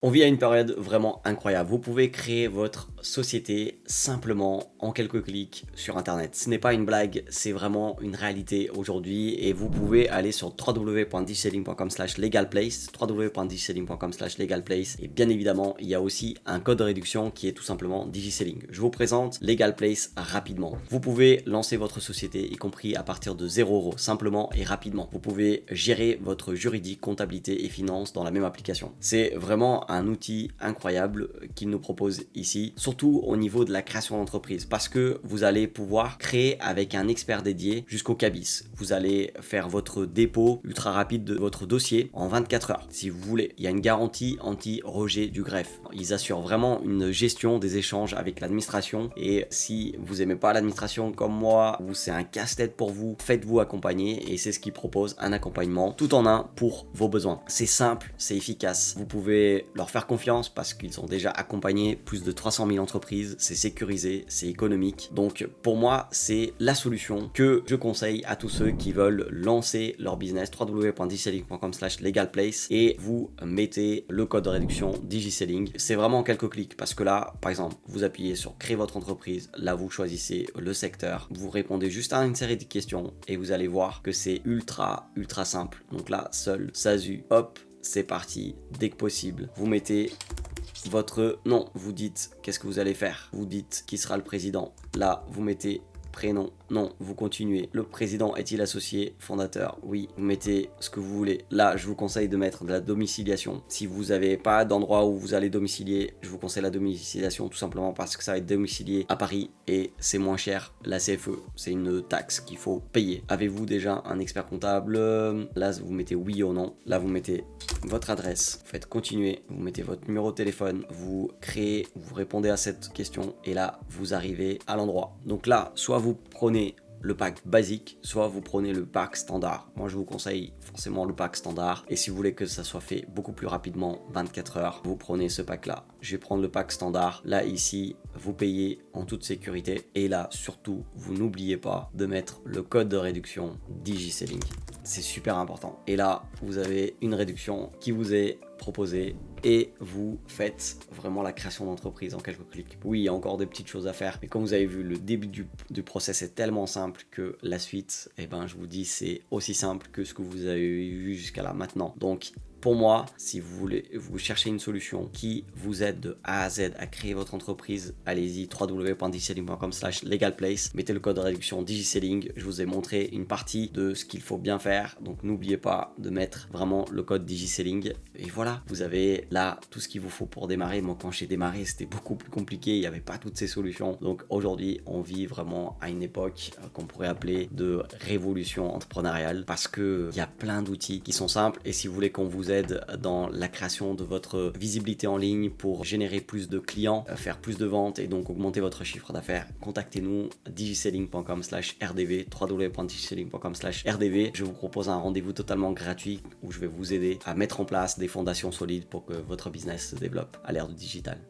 On vit à une période vraiment incroyable. Vous pouvez créer votre société simplement en quelques clics sur Internet. Ce n'est pas une blague, c'est vraiment une réalité aujourd'hui et vous pouvez aller sur www.digiselling.com/legalplace, www.digiselling.com/legalplace et bien évidemment, il y a aussi un code de réduction qui est tout simplement Digiselling. Je vous présente Legalplace rapidement. Vous pouvez lancer votre société, y compris à partir de 0 €, simplement et rapidement. Vous pouvez gérer votre juridique, comptabilité et finance dans la même application. C'est vraiment un outil incroyable qu'il nous propose ici, surtout au niveau de la création d'entreprise, parce que vous allez pouvoir créer avec un expert dédié jusqu'au cabis. Vous allez faire votre dépôt ultra rapide de votre dossier en 24 heures, si vous voulez. Il y a une garantie anti-rejet du greffe. Ils assurent vraiment une gestion des échanges avec l'administration et si vous aimez pas l'administration comme moi ou c'est un casse-tête pour vous, faites-vous accompagner et c'est ce qu'ils proposent, un accompagnement tout en un pour vos besoins. C'est simple, c'est efficace. Vous pouvez leur faire confiance parce qu'ils ont déjà accompagné plus de 300 000 entreprises, c'est sécurisé, c'est économique. Donc pour moi, c'est la solution que je conseille à tous ceux qui veulent lancer leur business. www.digiselling.com/legalplace et vous mettez le code de réduction Digiselling. C'est vraiment quelques clics parce que là, par exemple, vous appuyez sur créer votre entreprise, là vous choisissez le secteur, vous répondez juste à une série de questions et vous allez voir que c'est ultra simple. Donc là, seul, SASU, hop, c'est parti, dès que possible. Vous mettez votre nom, vous dites qu'est-ce que vous allez faire, vous dites qui sera le président. Là, vous mettez prénom, non, vous continuez. Le président est-il associé, fondateur? Oui, vous mettez ce que vous voulez. Là, je vous conseille de mettre de la domiciliation. Si vous n'avez pas d'endroit où vous allez domicilier, je vous conseille la domiciliation tout simplement parce que ça va être domicilié à Paris et c'est moins cher. La CFE, c'est une taxe qu'il faut payer. Avez-vous déjà un expert comptable? Là, vous mettez oui ou non. Là, vous mettez votre adresse, vous faites continuer, vous mettez votre numéro de téléphone, vous créez, vous répondez à cette question et là, vous arrivez à l'endroit. Donc là, soit vous prenez le pack basique, soit vous prenez le pack standard. Moi, je vous conseille forcément le pack standard. Et si vous voulez que ça soit fait beaucoup plus rapidement, 24 heures, vous prenez ce pack-là. Je vais prendre le pack standard. Là, ici, vous payez en toute sécurité. Et là, surtout, vous n'oubliez pas de mettre le code de réduction Digiselling. C'est super important. Et là, vous avez une réduction qui vous est proposée et vous faites vraiment la création d'entreprise en quelques clics. Oui, il y a encore des petites choses à faire, mais comme vous avez vu, le début du process est tellement simple que la suite, eh ben, je vous dis, c'est aussi simple que ce que vous avez vu jusqu'à là maintenant. Donc, pour moi, si vous cherchez une solution qui vous aide de A à Z à créer votre entreprise, allez-y, www.digiselling.com/legalplace, mettez le code de réduction Digiselling. Je vous ai montré une partie de ce qu'il faut bien faire, donc n'oubliez pas de mettre vraiment le code Digiselling. Et voilà, vous avez là tout ce qu'il vous faut pour démarrer. Moi, quand j'ai démarré, c'était beaucoup plus compliqué, il n'y avait pas toutes ces solutions. Donc aujourd'hui, on vit vraiment à une époque qu'on pourrait appeler de révolution entrepreneuriale parce qu'il y a plein d'outils qui sont simples et si vous voulez qu'on vous aide dans la création de votre visibilité en ligne pour générer plus de clients, faire plus de ventes et donc augmenter votre chiffre d'affaires, contactez-nous digiselling.com/rdv, www.digiselling.com/rdv. Je vous propose un rendez-vous totalement gratuit où je vais vous aider à mettre en place des fondations solides pour que votre business se développe à l'ère du digital.